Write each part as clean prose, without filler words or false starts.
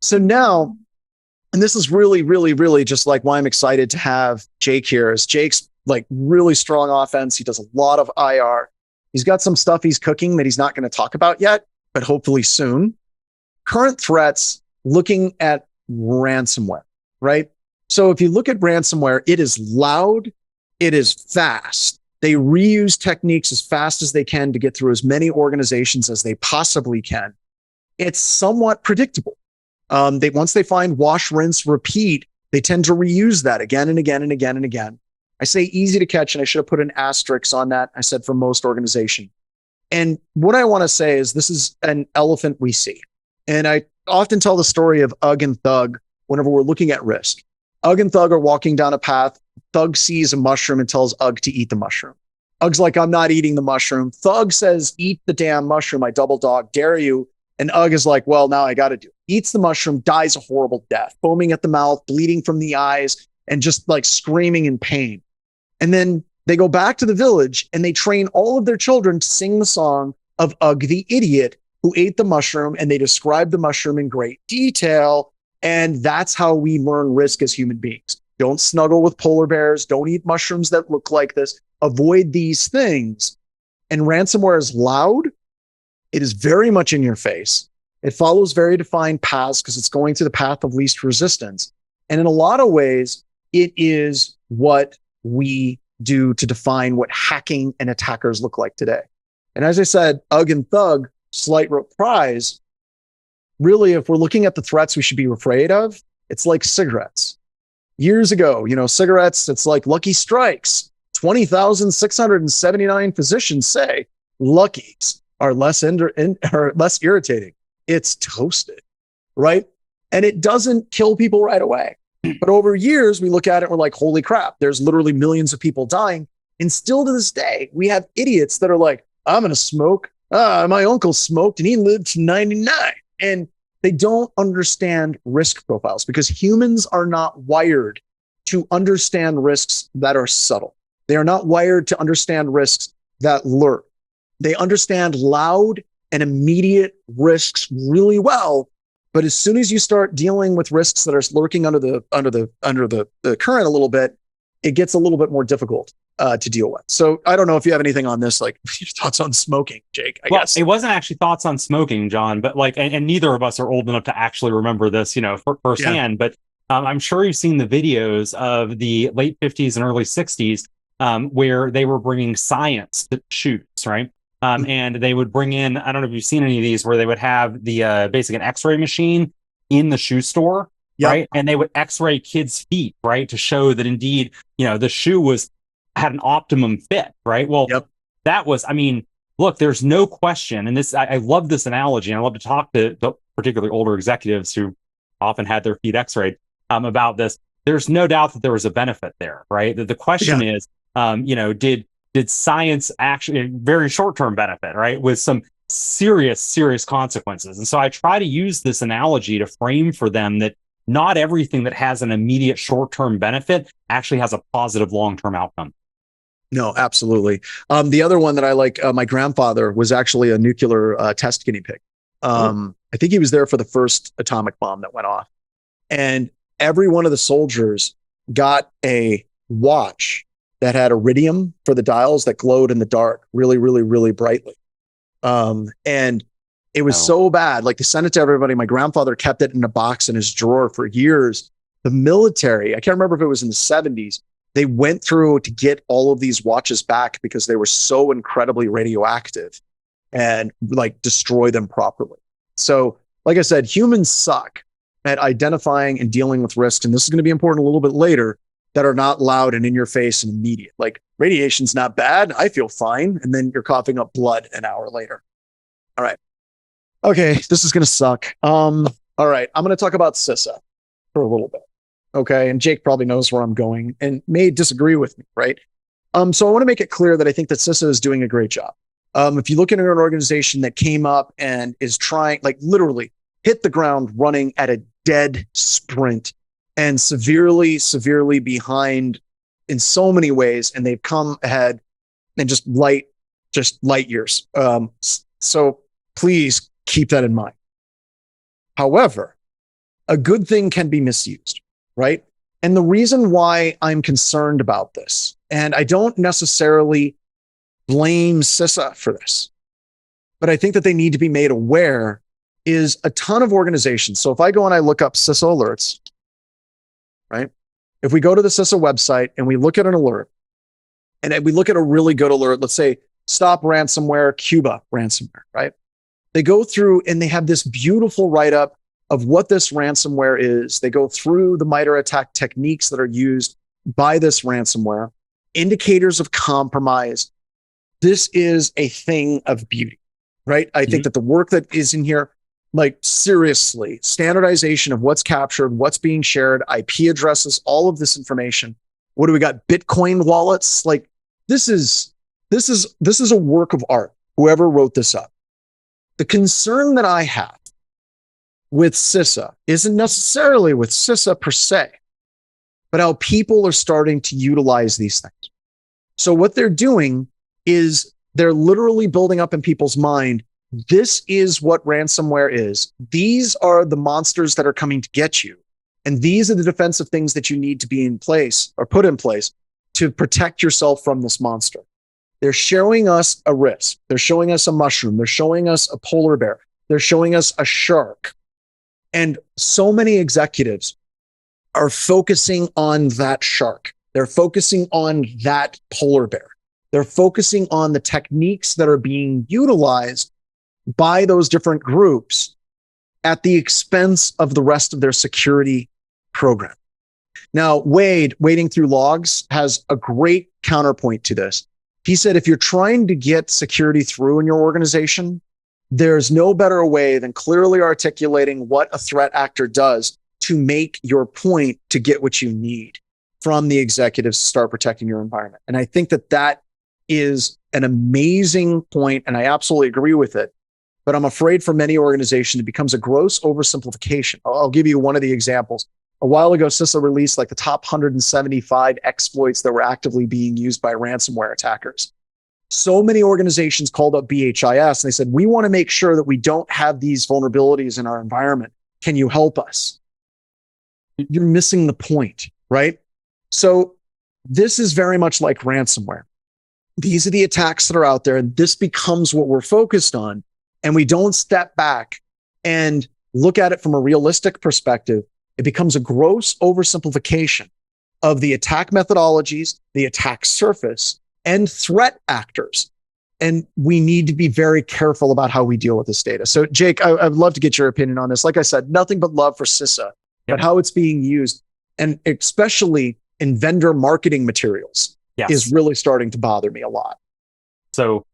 So now, and this is really, really, really just like why I'm excited to have Jake here is Jake's like really strong offense. He does a lot of IR. He's got some stuff he's cooking that he's not going to talk about yet, but hopefully soon. Current threats looking at ransomware, right? So if you look at ransomware, it is loud, it is fast. They reuse techniques as fast as they can to get through as many organizations as they possibly can. It's somewhat predictable. Once they find wash, rinse, repeat, they tend to reuse that again and again and again and again. I say easy to catch, and I should have put an asterisk on that. I said for most organization. And what I want to say is this is an elephant we see. And I often tell the story of Ugg and Thug whenever we're looking at risk. Ugg and Thug are walking down a path. Thug sees a mushroom and tells Ugg to eat the mushroom. Ugg's like, I'm not eating the mushroom. Thug says, eat the damn mushroom. I double dog dare you. And Ugg is like, well, now I got to do it. Eats the mushroom, dies a horrible death, foaming at the mouth, bleeding from the eyes, and just like screaming in pain. And then they go back to the village and they train all of their children to sing the song of Ugg the idiot who ate the mushroom, and they describe the mushroom in great detail. And that's how we learn risk as human beings. Don't snuggle with polar bears. Don't eat mushrooms that look like this. Avoid these things. And ransomware is loud. It is very much in your face. It follows very defined paths because it's going to the path of least resistance. And in a lot of ways, it is what we do to define what hacking and attackers look like today. And as I said, Ugg and Thug, slight reprise. Really, if we're looking at the threats we should be afraid of, it's like cigarettes. Years ago, cigarettes, it's like Lucky Strikes. 20,679 physicians say Luckies are less irritating. It's toasted, right? And it doesn't kill people right away. But over years, we look at it and we're like, holy crap, there's literally millions of people dying. And still to this day, we have idiots that are like, I'm going to smoke. My uncle smoked and he lived to 99. And they don't understand risk profiles because humans are not wired to understand risks that are subtle. They are not wired to understand risks that lurk. They understand loud and immediate risks really well. But as soon as you start dealing with risks that are lurking under the current a little bit, it gets a little bit more difficult to deal with. So I don't know if you have anything on this, like your thoughts on smoking, Jake, I guess. It wasn't actually thoughts on smoking, John, but and neither of us are old enough to actually remember this, firsthand. Yeah. But I'm sure you've seen the videos of the late 50s and early 60s where they were bringing science to shoots, right? And they would bring in, I don't know if you've seen any of these, where they would have the basic an X-ray machine in the shoe store, yep. Right? And they would X-ray kids' feet, right? To show that indeed, the shoe had an optimum fit, right? Well, yep. That was, look, there's no question. And this, I love this analogy. And I love to talk to particularly older executives who often had their feet X-rayed about this. There's no doubt that there was a benefit there, right? The question is, did science actually, very short-term benefit, right? With some serious consequences. And so I try to use this analogy to frame for them that not everything that has an immediate short-term benefit actually has a positive long-term outcome. No, absolutely. The other one that I like, my grandfather was actually a nuclear test guinea pig. I think he was there for the first atomic bomb that went off. And every one of the soldiers got a watch that had iridium for the dials that glowed in the dark really, really, really brightly. And it was so bad. Like, they sent it to everybody. My grandfather kept it in a box in his drawer for years. The military, I can't remember if it was in the 70s, they went through to get all of these watches back because they were so incredibly radioactive and like destroy them properly. So like I said, humans suck at identifying and dealing with risks. And this is going to be important a little bit later, that are not loud and in your face and immediate. Like, radiation's not bad. I feel fine. And then you're coughing up blood an hour later. All right. Okay. This is going to suck. All right. I'm going to talk about CISA for a little bit. Okay. And Jake probably knows where I'm going and may disagree with me. Right. So I want to make it clear that I think that CISA is doing a great job. If you look at an organization that came up and is trying, like, literally hit the ground running at a dead sprint and severely behind in so many ways, and they've come ahead and just light years. So please keep that in mind. However, a good thing can be misused, right? And the reason why I'm concerned about this, and I don't necessarily blame CISA for this, but I think that they need to be made aware, is a ton of organizations. So if I go and I look up CISA alerts, right? If we go to the CISA website and we look at an alert, and we look at a really good alert, let's say stop ransomware, Cuba ransomware, right? They go through and they have this beautiful write-up of what this ransomware is. They go through the MITRE attack techniques that are used by this ransomware, indicators of compromise. This is a thing of beauty, right? I think that the work that is in here, like seriously, standardization of what's captured, what's being shared, IP addresses, all of this information. What do we got? Bitcoin wallets. Like this is a work of art. Whoever wrote this up. The concern that I have with CISA isn't necessarily with CISA per se, but how people are starting to utilize these things. So what they're doing is they're literally building up in people's mind, this is what ransomware is. These are the monsters that are coming to get you. And these are the defensive things that you need to be in place or put in place to protect yourself from this monster. They're showing us a risk. They're showing us a mushroom. They're showing us a polar bear. They're showing us a shark. And so many executives are focusing on that shark. They're focusing on that polar bear. They're focusing on the techniques that are being utilized by those different groups at the expense of the rest of their security program. Now, Wade, wading through logs, has a great counterpoint to this. He said, if you're trying to get security through in your organization, there's no better way than clearly articulating what a threat actor does to make your point to get what you need from the executives to start protecting your environment. And I think that that is an amazing point, and I absolutely agree with it. But I'm afraid for many organizations, it becomes a gross oversimplification. I'll give you one of the examples. A while ago, CISA released like the top 175 exploits that were actively being used by ransomware attackers. So many organizations called up BHIS and they said, we want to make sure that we don't have these vulnerabilities in our environment. Can you help us? You're missing the point, right? So this is very much like ransomware. These are the attacks that are out there, and this becomes what we're focused on. And we don't step back and look at it from a realistic perspective. It becomes a gross oversimplification of the attack methodologies, the attack surface, and threat actors. And we need to be very careful about how we deal with this data. So, Jake, I'd love to get your opinion on this. Like I said, nothing but love for CISA, but how it's being used, and especially in vendor marketing materials, is really starting to bother me a lot. So,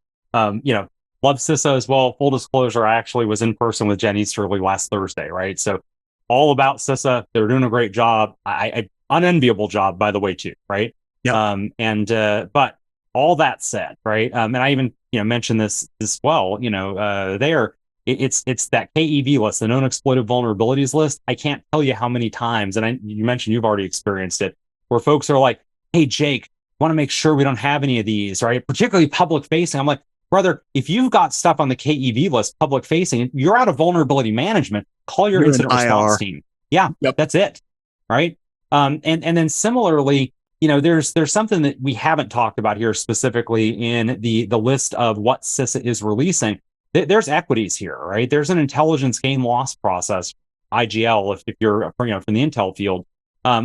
love CISA as well. Full disclosure, I actually was in person with Jen Easterly last Thursday, right? So all about CISA. They're doing a great job. I unenviable job, by the way, too, right? Yeah. But all that said, right? And I even, mentioned this as well, it's that KEV list, the known exploited vulnerabilities list. I can't tell you how many times, and you mentioned you've already experienced it, where folks are like, hey, Jake, want to make sure we don't have any of these, right? Particularly public facing. I'm like, brother, if you've got stuff on the KEV list, public facing, you're out of vulnerability management, call your incident response team. Yeah, that's it. Right. And then similarly, there's something that we haven't talked about here specifically in the list of what CISA is releasing. There's equities here, right? There's an intelligence gain loss process, IGL, if you're from the intel field,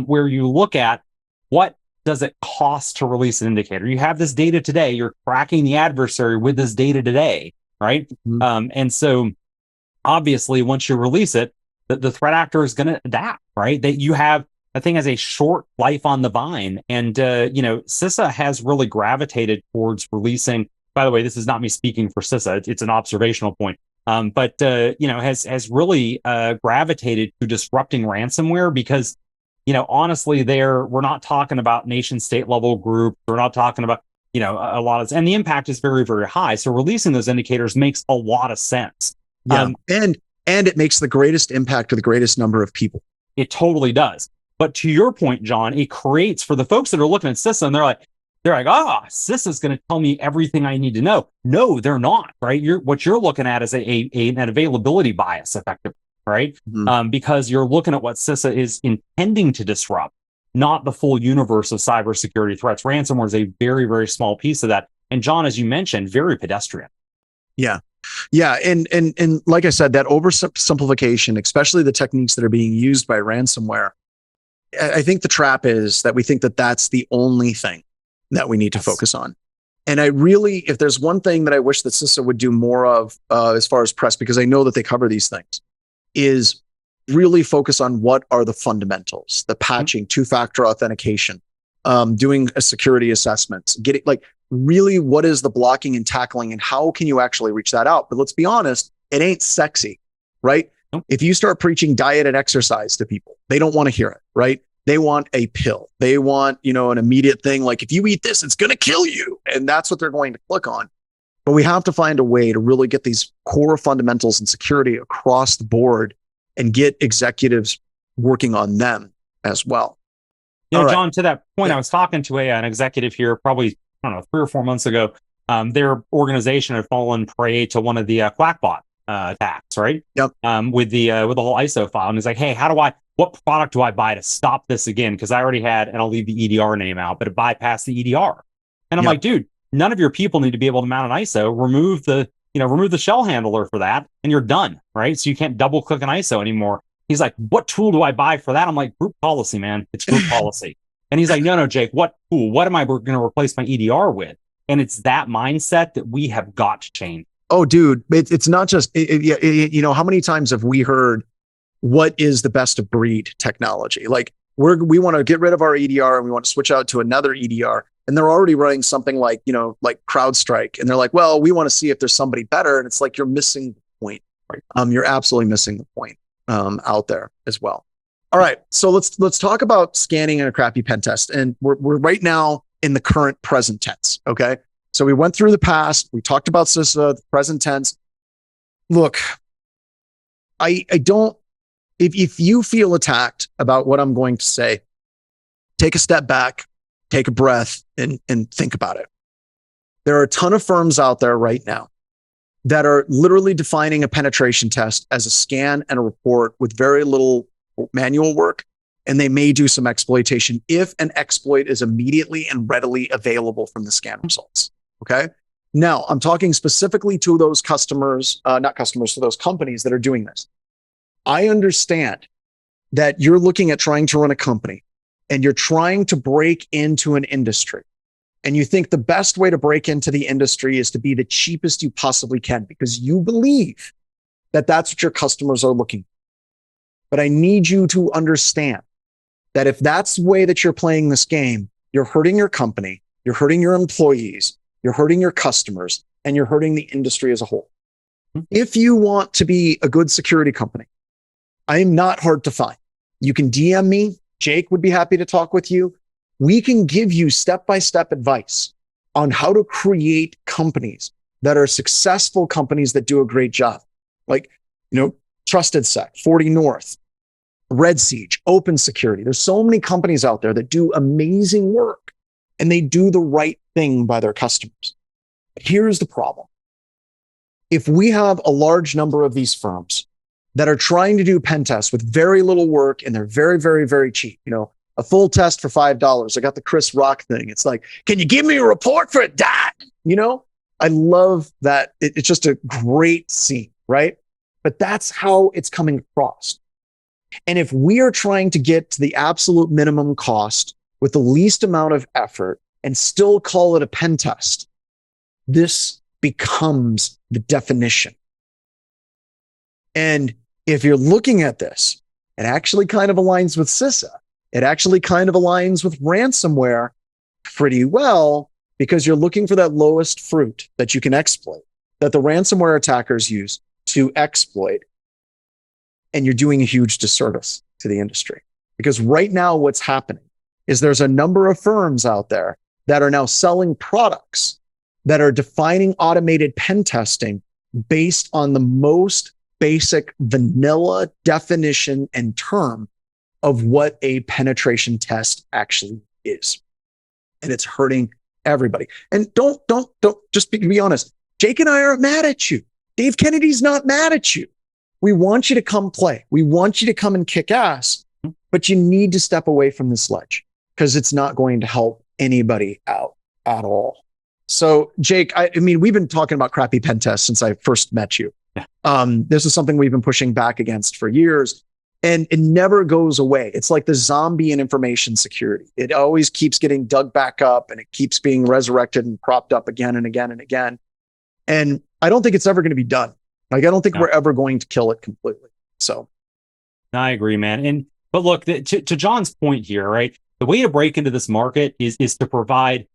where you look at what does it cost to release an indicator. You have this data today, you're tracking the adversary with this data today, right? And so obviously once you release it, the threat actor is going to adapt, right? That you have, I think, has a short life on the vine. And, CISA has really gravitated towards releasing, by the way, this is not me speaking for CISA, it's an observational point, but has really gravitated to disrupting ransomware because, honestly, we're not talking about nation state level groups. We're not talking about, a lot of, and the impact is very, very high. So releasing those indicators makes a lot of sense. Yeah. And it makes the greatest impact to the greatest number of people. It totally does. But to your point, John, it creates, for the folks that are looking at CISA and they're like, CISA is going to tell me everything I need to know. No, they're not, right? What you're looking at is an availability bias, effectively, right? Mhm. Because you're looking at what CISA is intending to disrupt, not the full universe of cybersecurity threats. Ransomware is a very, very small piece of that. And John, as you mentioned, very pedestrian. Yeah. Yeah. And like I said, that oversimplification, especially the techniques that are being used by ransomware, I think the trap is that we think that that's the only thing that we need to Yes. focus on. And I really, if there's one thing that I wish that CISA would do more of as far as press, because I know that they cover these things, is really focus on what are the fundamentals, the patching, two-factor authentication, doing a security assessments, getting like really what is the blocking and tackling and how can you actually reach that out? But let's be honest, it ain't sexy, right? Nope. If you start preaching diet and exercise to people, they don't want to hear it, right? They want a pill. They want, an immediate thing like if you eat this, it's going to kill you. And that's what they're going to click on. But we have to find a way to really get these core fundamentals and security across the board and get executives working on them as well. You know, All right. John, to that point, Yeah. I was talking to an executive here probably, I don't know, 3 or 4 months ago. Their organization had fallen prey to one of the Quackbot attacks, right? Yep. With the whole ISO file. And he's like, hey, what product do I buy to stop this again? Because I already had, and I'll leave the EDR name out, but it bypassed the EDR. And I'm Yep. like, dude, none of your people need to be able to mount an ISO. Remove the shell handler for that, and you're done, right? So you can't double click an ISO anymore. He's like, what tool do I buy for that? I'm like, group policy, man. It's group policy. And he's like, no, Jake, what tool? What am I going to replace my EDR with? And it's that mindset that we have got to change. Oh, dude, it's not just, how many times have we heard what is the best of breed technology? Like we want to get rid of our EDR and we want to switch out to another EDR. And they're already running something like, like CrowdStrike. And they're like, well, we want to see if there's somebody better. And it's like, you're missing the point. Right. You're absolutely missing the point out there as well. All right. So let's talk about scanning in a crappy pen test. And we're right now in the current present tense. Okay. So we went through the past. We talked about CISA, the present tense. Look, I don't, if you feel attacked about what I'm going to say, take a step back, take a breath, and think about it. There are a ton of firms out there right now that are literally defining a penetration test as a scan and a report with very little manual work. And they may do some exploitation if an exploit is immediately and readily available from the scan results. Okay. Now I'm talking specifically to those customers, to those companies that are doing this. I understand that you're looking at trying to run a company and you're trying to break into an industry. And you think the best way to break into the industry is to be the cheapest you possibly can because you believe that that's what your customers are looking for. But I need you to understand that if that's the way that you're playing this game, you're hurting your company, you're hurting your employees, you're hurting your customers, and you're hurting the industry as a whole. If you want to be a good security company, I am not hard to find. You can DM me. Jake would be happy to talk with you. We can give you step-by-step advice on how to create companies that are successful companies that do a great job. Like, Trusted-Sec, 40 North, Red Siege, Open Security. There's so many companies out there that do amazing work and they do the right thing by their customers. Here's the problem. If we have a large number of these firms that are trying to do pen tests with very little work and they're very, very, very cheap, a full test for $5. I got the Chris Rock thing. It's like, can you give me a report for that? I love that. It's just a great scene, right? But that's how it's coming across. And if we are trying to get to the absolute minimum cost with the least amount of effort and still call it a pen test, this becomes the definition. And if you're looking at this, it actually kind of aligns with CISA. It actually kind of aligns with ransomware pretty well because you're looking for that lowest fruit that you can exploit, that the ransomware attackers use to exploit. And you're doing a huge disservice to the industry. Because right now what's happening is there's a number of firms out there that are now selling products that are defining automated pen testing based on the most basic vanilla definition and term of what a penetration test actually is. And it's hurting everybody. And don't just be honest. Jake and I aren't mad at you. Dave Kennedy's not mad at you. we want you to come play. We want you to come and kick ass, but you need to step away from this ledge because it's not going to help anybody out at all. So Jake, I mean, we've been talking about crappy pen tests since I first met you. This is something we've been pushing back against for years, and it never goes away. It's like the zombie in information security. It always keeps getting dug back up and it keeps being resurrected and propped up again and again and again. And I don't think it's ever going to be done. Like, I don't think we're ever going to kill it completely. So I agree, man. But look, to John's point here, right? The way to break into this market is to provide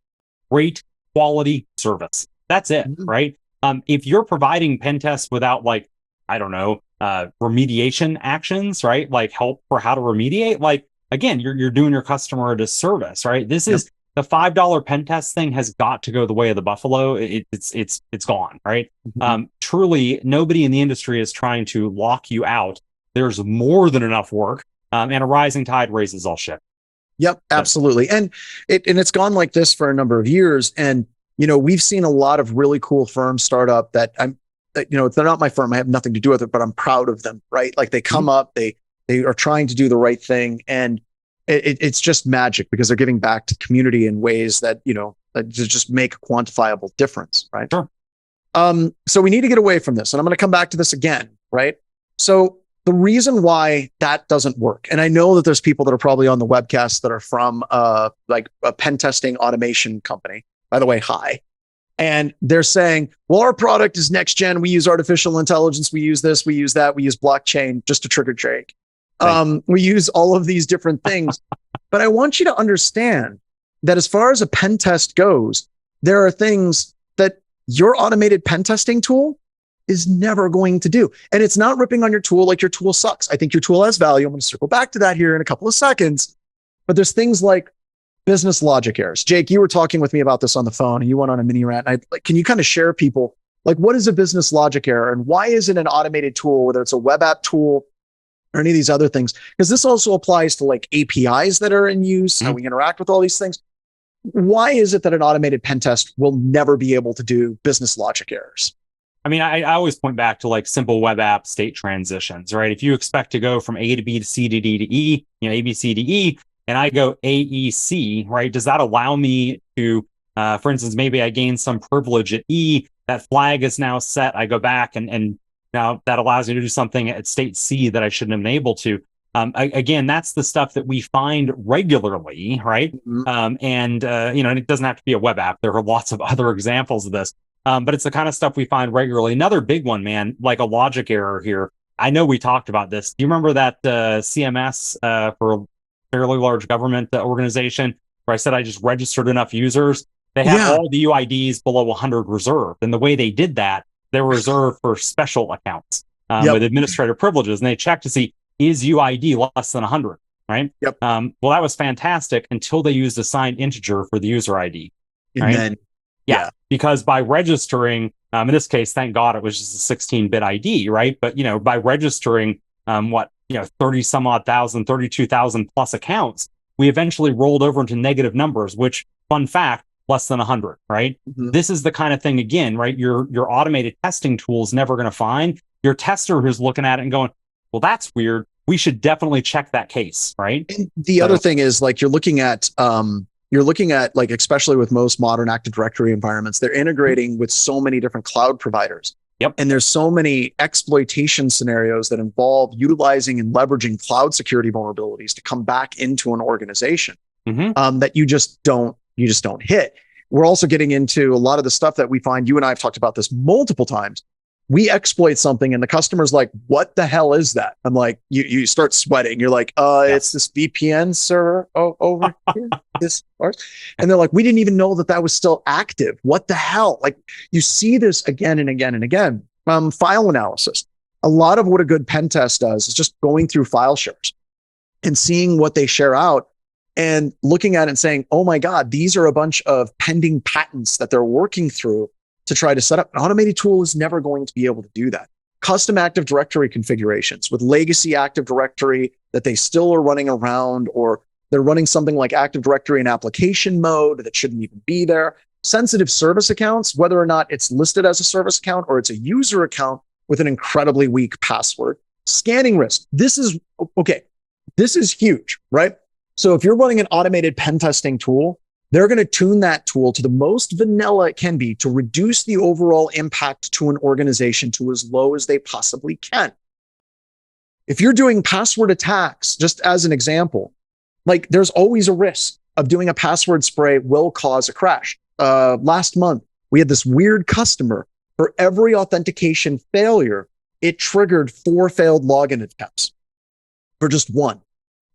great quality service. That's it, right? If you're providing pen tests without, like, I don't know, remediation actions, right? Like help for how to remediate, like, again, you're doing your customer a disservice, right? This is the $5 pen test thing has got to go the way of the buffalo. It's gone, right? Truly, nobody in the industry is trying to lock you out. There's more than enough work, and a rising tide raises all ship. Yep, absolutely. And it's gone like this for a number of years. And we've seen a lot of really cool firms start up that they're not my firm. I have nothing to do with it, but I'm proud of them, right? Like they come up, they are trying to do the right thing. And it's just magic because they're giving back to community in ways that, that just make a quantifiable difference, right? Sure. So we need to get away from this. And I'm going to come back to this again, right? So the reason why that doesn't work, and I know that there's people that are probably on the webcast that are from like a pen testing automation company, by the way, hi. And they're saying, well, our product is next gen. We use artificial intelligence. We use this, we use that. We use blockchain, just to trigger Jake. We use all of these different things. But I want you to understand that as far as a pen test goes, there are things that your automated pen testing tool is never going to do. And it's not ripping on your tool like your tool sucks. I think your tool has value. I'm going to circle back to that here in a couple of seconds. But there's things like business logic errors. Jake, you were talking with me about this on the phone and you went on a mini rant. Can you kind of share people, like, what is a business logic error and why isn't an automated tool, whether it's a web app tool or any of these other things? Because this also applies to like APIs that are in use, how we interact with all these things. Why is it that an automated pen test will never be able to do business logic errors? I mean, I always point back to like simple web app state transitions, right? If you expect to go from A to B to C to D to E, A, B, C to E, and I go A, E, C, right? Does that allow me to, for instance, maybe I gain some privilege at E, that flag is now set. I go back and now that allows me to do something at state C that I shouldn't have been able to. Again, that's the stuff that we find regularly, right? And it doesn't have to be a web app. There are lots of other examples of this. But it's the kind of stuff we find regularly. Another big one, man, like a logic error here. I know we talked about this. Do you remember that CMS for a fairly large government organization where I said I just registered enough users? They have all the UIDs below 100 reserved. And the way they did that, they were reserved for special accounts with administrative privileges. And they checked to see, is UID less than 100, right? Well, that was fantastic until they used a signed integer for the user ID. Right? And then, because by registering, in this case, thank God it was just a 16-bit ID, right? But, by registering 30 some odd thousand, 32,000 plus accounts, we eventually rolled over into negative numbers, which, fun fact, less than 100, right? This is the kind of thing, again, right? Your automated testing tool is never going to find. Your tester who's looking at it and going, well, that's weird. We should definitely check that case, right? And the other thing is, like, you're looking at like, especially with most modern Active Directory environments, they're integrating with so many different cloud providers. And there's so many exploitation scenarios that involve utilizing and leveraging cloud security vulnerabilities to come back into an organization that you just don't hit. We're also getting into a lot of the stuff that we find. You and I have talked about this multiple times. We exploit something and the customer's like, what the hell is that? I'm like, you start sweating. You're like, it's this VPN server over here, this part. And they're like, we didn't even know that was still active. What the hell? Like, you see this again and again and again. File analysis. A lot of what a good pen test does is just going through file shares and seeing what they share out and looking at it and saying, oh my God, these are a bunch of pending patents that they're working through to try to set up. An automated tool is never going to be able to do that. Custom Active Directory configurations with legacy Active Directory that they still are running around, or they're running something like Active Directory in application mode that shouldn't even be there. Sensitive service accounts, whether or not it's listed as a service account or it's a user account, with an incredibly weak password. Scanning risk. This is huge, right? So if you're running an automated pen testing tool, they're going to tune that tool to the most vanilla it can be to reduce the overall impact to an organization to as low as they possibly can. If you're doing password attacks, just as an example, like there's always a risk of doing a password spray will cause a crash. Last month, we had this weird customer. For every authentication failure, it triggered 4 failed login attempts for just one.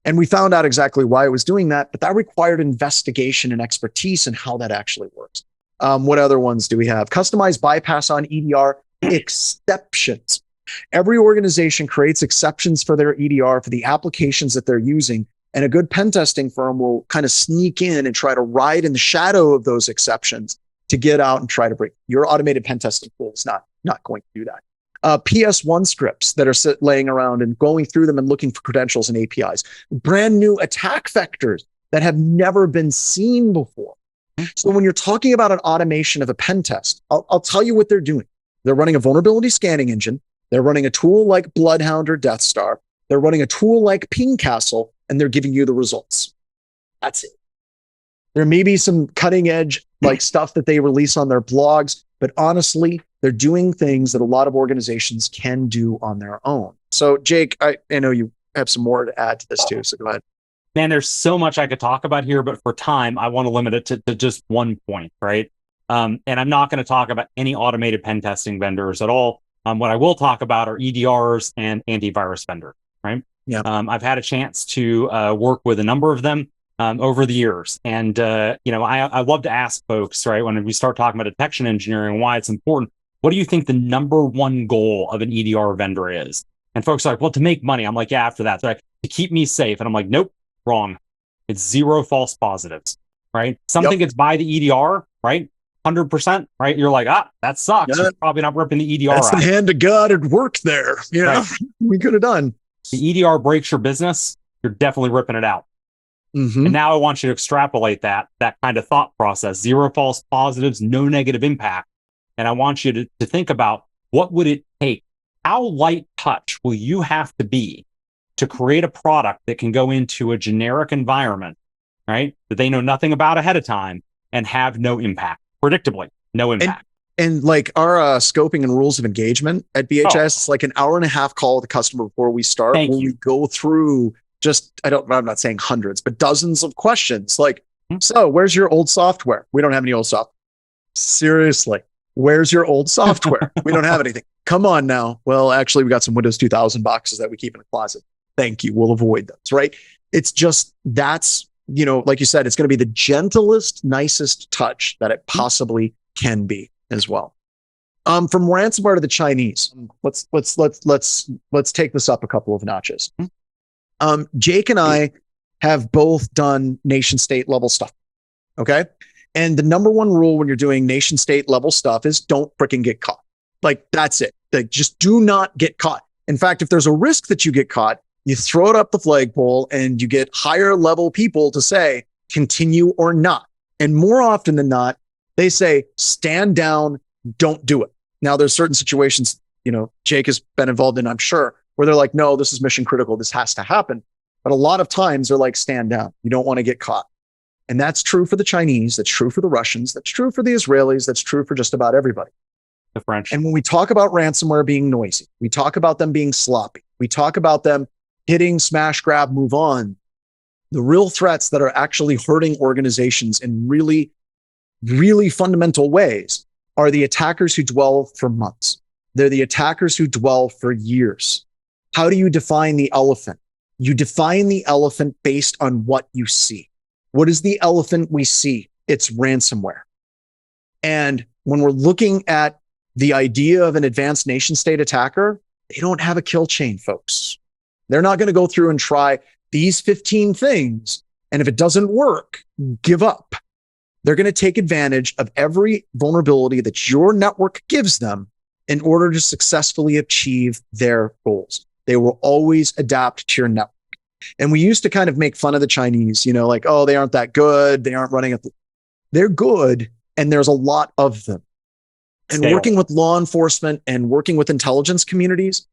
And we found out exactly why it was doing that, but that required investigation and expertise in how that actually works. What other ones do we have? Customized bypass on EDR exceptions. Every organization creates exceptions for their EDR for the applications that they're using. And a good pen testing firm will kind of sneak in and try to ride in the shadow of those exceptions to get out and try to break. Your automated pen testing tool is not going to do that. PS1 scripts that are laying around and going through them and looking for credentials and APIs. Brand new attack vectors that have never been seen before. So when you're talking about an automation of a pen test, I'll tell you what they're doing. They're running a vulnerability scanning engine. They're running a tool like Bloodhound or Death Star. They're running a tool like Ping Castle, and they're giving you the results. That's it. There may be some cutting edge like stuff that they release on their blogs, but honestly, they're doing things that a lot of organizations can do on their own. So Jake, I know you have some more to add to this too, so go ahead. Man, there's so much I could talk about here, but for time, I want to limit it to just one point, right? And I'm not going to talk about any automated pen testing vendors at all. What I will talk about are EDRs and antivirus vendors, right? Yeah. I've had a chance to work with a number of them over the years. And, I love to ask folks, right, when we start talking about detection engineering, why it's important. What do you think the number one goal of an EDR vendor is? And folks are like, well, to make money. I'm like, yeah, after that, they're like, to keep me safe. And I'm like, nope, wrong. It's 0 false positives, right? Some think it's by the EDR, right? 100%, right? You're like, that sucks. You're probably not ripping the EDR That's out. the hand of God at work there. Right. We could have done. The EDR breaks your business. You're definitely ripping it out. Mm-hmm. And now I want you to extrapolate that kind of thought process, 0 false positives, no negative impact. And I want you to think about what would it take? How light touch will you have to be to create a product that can go into a generic environment, right? That they know nothing about ahead of time and have no impact, predictably, no impact. And like our scoping and rules of engagement at BHS, it's like an hour and a half call with the customer before we start. We go through I'm not saying hundreds, but dozens of questions. Like, so where's your old software? We don't have any old software. Seriously, where's your old software? We don't have anything. Come on now. Well, actually, we got some Windows 2000 boxes that we keep in the closet. Thank you. We'll avoid those, right? It's just, that's, like you said, it's going to be the gentlest, nicest touch that it possibly can be as well. From ransomware to the Chinese, let's take this up a couple of notches. Jake and I have both done nation state level stuff. Okay. And the number one rule when you're doing nation state level stuff is don't freaking get caught. Like, that's it. Like, just do not get caught. In fact, if there's a risk that you get caught, you throw it up the flagpole and you get higher level people to say, continue or not. And more often than not, they say, stand down, don't do it. Now, there's certain situations, Jake has been involved in, I'm sure, where they're like, no, this is mission critical. This has to happen. But a lot of times they're like, stand down. You don't want to get caught. And that's true for the Chinese. That's true for the Russians. That's true for the Israelis. That's true for just about everybody. The French. And when we talk about ransomware being noisy, we talk about them being sloppy. We talk about them hitting, smash, grab, move on. The real threats that are actually hurting organizations in really, really fundamental ways are the attackers who dwell for months. They're the attackers who dwell for years. How do you define the elephant? You define the elephant based on what you see. What is the elephant we see? It's ransomware. And when we're looking at the idea of an advanced nation state attacker, they don't have a kill chain, folks. They're not going to go through and try these 15 things. And if it doesn't work, give up. They're going to take advantage of every vulnerability that your network gives them in order to successfully achieve their goals. They will always adapt to your network. And we used to kind of make fun of the Chinese, like, oh, they aren't that good. They aren't running it. They're good. And there's a lot of them. And Scale. working with law enforcement and working with intelligence communities,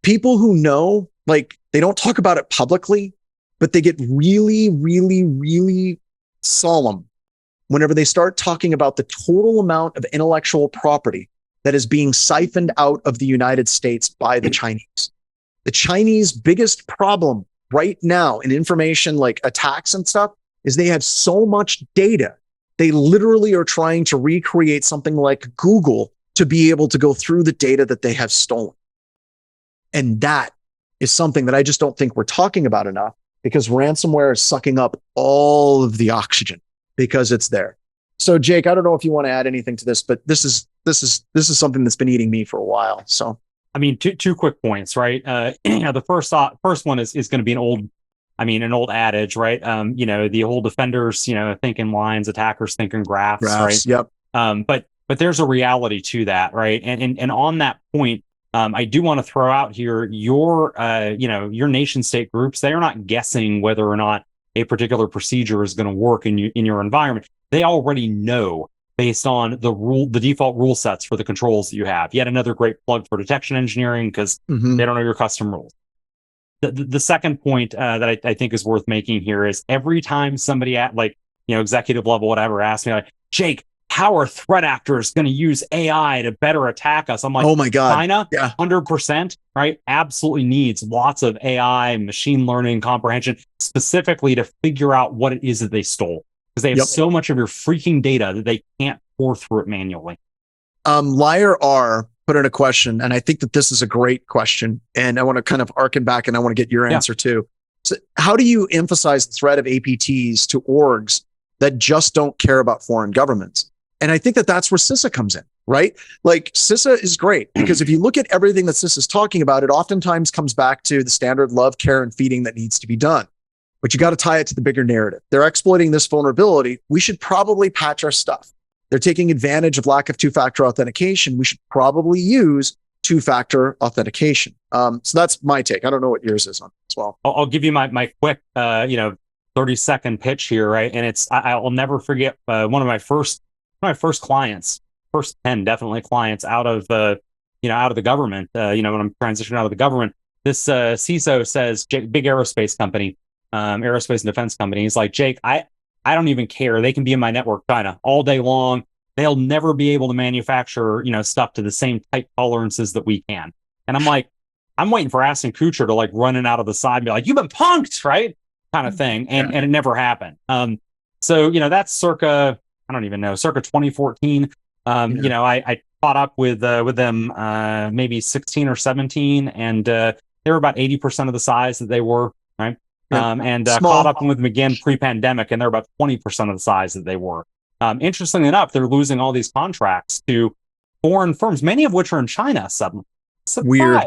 people who know, like, they don't talk about it publicly, but they get really, really, really solemn whenever they start talking about the total amount of intellectual property that is being siphoned out of the United States by the Chinese. The Chinese biggest problem right now in information like attacks and stuff is they have so much data. They literally are trying to recreate something like Google to be able to go through the data that they have stolen. And that is something that I just don't think we're talking about enough, because ransomware is sucking up all of the oxygen because it's there. So Jake, I don't know if you want to add anything to this, but this is something that's been eating me for a while. So I mean, two quick points, right? The first one is going to be an old adage, right? The whole defenders, think in lines, attackers think in graphs, right? Yep. But there's a reality to that, right? And on that point, I do want to throw out here your nation state groups. They are not guessing whether or not a particular procedure is going to work in your environment. They already know based on the default rule sets for the controls that you have. Yet another great plug for detection engineering, because they don't know your custom rules. The second point that I think is worth making here is every time somebody at executive level, whatever, asks me like, Jake, how are threat actors going to use AI to better attack us? I'm like, oh my God, China, yeah, 100%, right? Absolutely needs lots of AI, machine learning comprehension, specifically to figure out what it is that they stole, because they have so much of your freaking data that they can't pour through it manually. Liar R put in a question, and I think that this is a great question, and I want to kind of arcing back, and I want to get your answer too. So how do you emphasize the threat of APTs to orgs that just don't care about foreign governments? And I think that that's where CISA comes in, right? Like, CISA is great because if you look at everything that CISA is talking about, it oftentimes comes back to the standard love, care, and feeding that needs to be done. But you got to tie it to the bigger narrative. They're exploiting this vulnerability. We should probably patch our stuff. They're taking advantage of lack of two-factor authentication. We should probably use two-factor authentication. So that's my take. I don't know what yours is on as well. I'll give you my quick, 30-second pitch here, right? And I'll never forget one of my first clients, first 10 definitely clients out of the government. When I'm transitioning out of the government, this CISO says, big aerospace company, aerospace and defense company. He's like, Jake, I don't even care. They can be in my network, China, all day long. They'll never be able to manufacture, stuff to the same tight tolerances that we can. And I'm like, I'm waiting for Ashton Kutcher to like running out of the side and be like, you've been punked, right? Kind of thing. And it never happened. So, that's circa 2014. I caught up with them maybe 16 or 17, and they were about 80% of the size that they were, right? Caught up with them again pre-pandemic, and they're about 20% of the size that they were. Interestingly enough, they're losing all these contracts to foreign firms, many of which are in China. Surprise. Weird.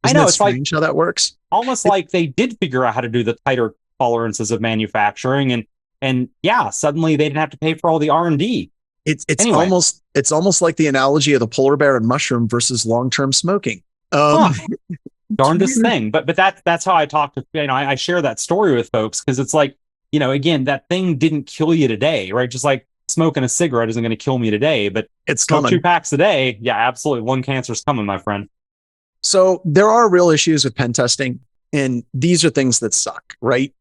I know, it's strange how that works. Almost like they did figure out how to do the tighter tolerances of manufacturing, and suddenly they didn't have to pay for all the R&D. It's almost like the analogy of the polar bear and mushroom versus long-term smoking. Darndest thing. But that's how I talk to, I share that story with folks, because it's like, again, that thing didn't kill you today, right? Just like smoking a cigarette isn't going to kill me today, but it's coming. 2 packs a day. Yeah, absolutely. Lung cancer's coming, my friend. So there are real issues with pen testing, and these are things that suck, right?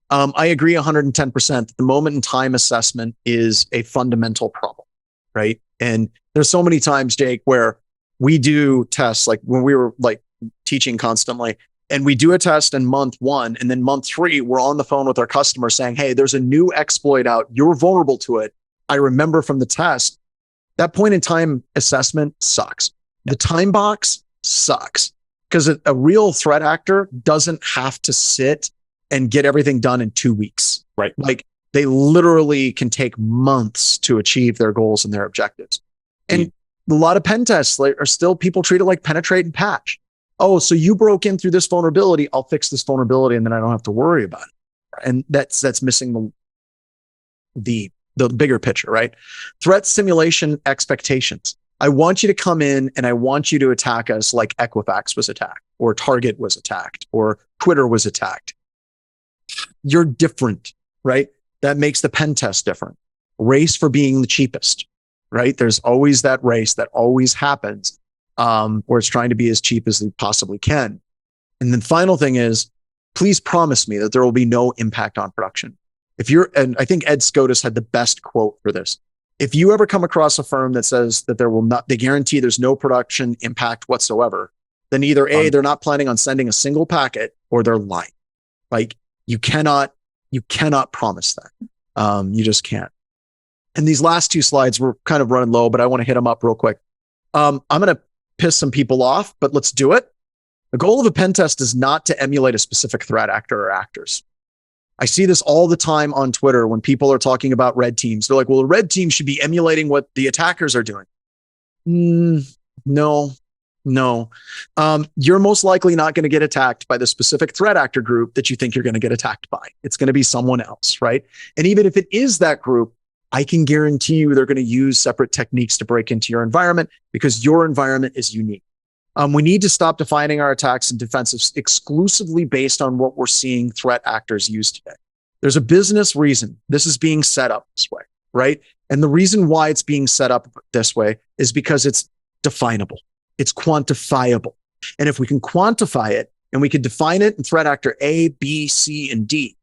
I agree 110%. The moment in time assessment is a fundamental problem, right? And there's so many times, Jake, where we do tests, like when we were like teaching constantly, and we do a test in month 1, and then month 3, we're on the phone with our customer saying, hey, there's a new exploit out. You're vulnerable to it. I remember from the test, that point in time assessment sucks. The time box sucks, because a real threat actor doesn't have to sit and get everything done in 2 weeks. Right. Like, they literally can take months to achieve their goals and their objectives. And a lot of pen tests are still, people treat it like penetrate and patch. Oh, so you broke in through this vulnerability. I'll fix this vulnerability, and then I don't have to worry about it. And that's missing the bigger picture, right? Threat simulation expectations. I want you to come in and I want you to attack us like Equifax was attacked, or Target was attacked, or Twitter was attacked. You're different, right? That makes the pen test different. Race for being the cheapest. right? There's always that race that always happens, where it's trying to be as cheap as they possibly can. And then final thing is, please promise me that there will be no impact on production. And I think Ed Scotus had the best quote for this. If you ever come across a firm that says that they guarantee there's no production impact whatsoever, then either A, they're not planning on sending a single packet, or they're lying. Like, you cannot promise that. You just can't. And these last two slides, we're kind of running low, but I want to hit them up real quick. I'm going to piss some people off, but let's do it. The goal of a pen test is not to emulate a specific threat actor or actors. I see this all the time on Twitter when people are talking about red teams. They're like, well, the red team should be emulating what the attackers are doing. No. You're most likely not going to get attacked by the specific threat actor group that you think you're going to get attacked by. It's going to be someone else, right? And even if it is that group, I can guarantee you they're going to use separate techniques to break into your environment because your environment is unique. We need to stop defining our attacks and defensives exclusively based on what we're seeing threat actors use today. There's a business reason this is being set up this way, right? And the reason why it's being set up this way is because it's definable. It's quantifiable. And if we can quantify it and we can define it in threat actor A, B, C, and D,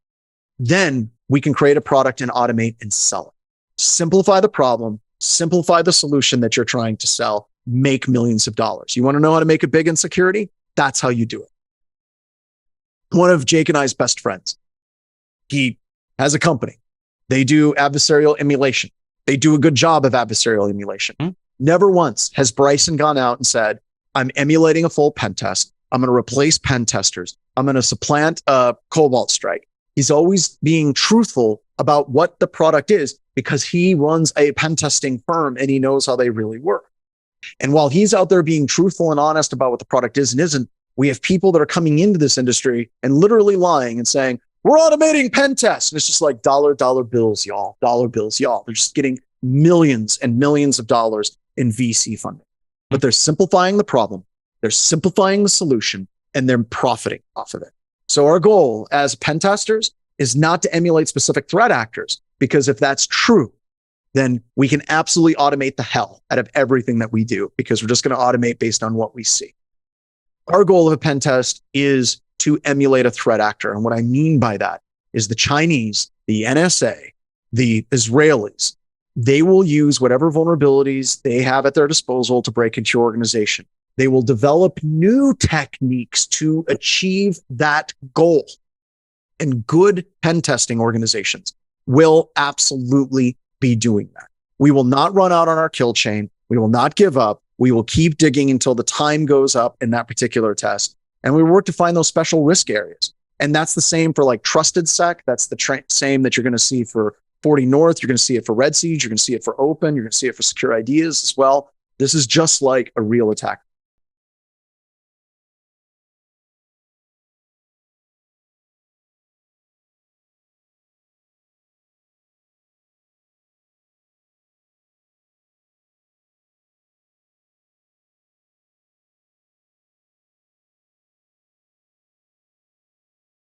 then we can create a product and automate and sell it. Simplify the problem, simplify the solution that you're trying to sell, make millions of dollars. You want to know how to make it big in security? That's how you do it. One of Jake and I's best friends, he has a company. They do adversarial emulation. They do a good job of adversarial emulation. Never once has Bryson gone out and said, I'm emulating a full pen test. I'm going to replace pen testers. I'm going to supplant a Cobalt Strike. He's always being truthful about what the product is because he runs a pen testing firm and he knows how they really work. And while he's out there being truthful and honest about what the product is and isn't, we have people that are coming into this industry and literally lying and saying, we're automating pen tests. And it's just like dollar bills, y'all. Dollar bills, y'all. They're just getting millions and millions of dollars in VC funding. But they're simplifying the problem. They're simplifying the solution and they're profiting off of it. So our goal as pen testers is not to emulate specific threat actors, because if that's true, then we can absolutely automate the hell out of everything that we do because we're just going to automate based on what we see. Our goal of a pen test is to emulate a threat actor. And what I mean by that is the Chinese, the NSA, the Israelis, they will use whatever vulnerabilities they have at their disposal to break into your organization. They will develop new techniques to achieve that goal. And good pen testing organizations will absolutely be doing that. We will not run out on our kill chain. We will not give up. We will keep digging until the time goes up in that particular test. And we work to find those special risk areas. And that's the same for like trusted sec. That's the same that you're going to see for 40 North. You're going to see it for Red Siege. You're going to see it for Open. You're going to see it for Secure Ideas as well. This is just like a real attack.